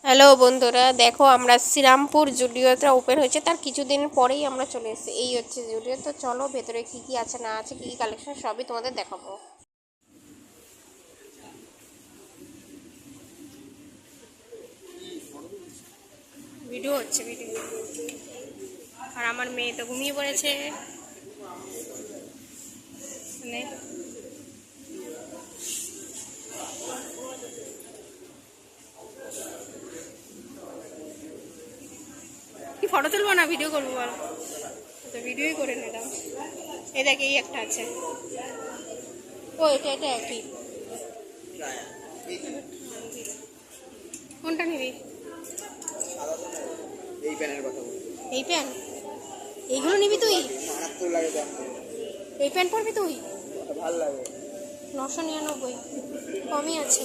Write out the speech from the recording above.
Hello বন্ধুরা, দেখো আমরা শ্রীরামপুর জুডিওটা ওপেন হয়েছে তার কিছুদিন পরেই আমরা চলে এসেছি। এই হচ্ছে জুডিও। তো চলো ভেতরে কি কি আছে না আছে, কি কি কালেকশন সবই তোমাদের দেখাবো। ভিডিও হচ্ছে ভিডিও। আর আমার মেয়ে তো ঘুমিয়ে পড়েছে। মানে কি ফটো তুলবো না ভিডিও করবো বলো? তো ভিডিওই করে নিলাম। এই দেখ, এই একটা আছে। ও এটা একই। কোনটা নিবি? এই প্যানের কথা বলছি। এই প্যান? এইগুলো নিবি তুই? মারাত্মক লাগে দাম। এই প্যান পরবি তুই? ভালো লাগে। 999 কমই আছে।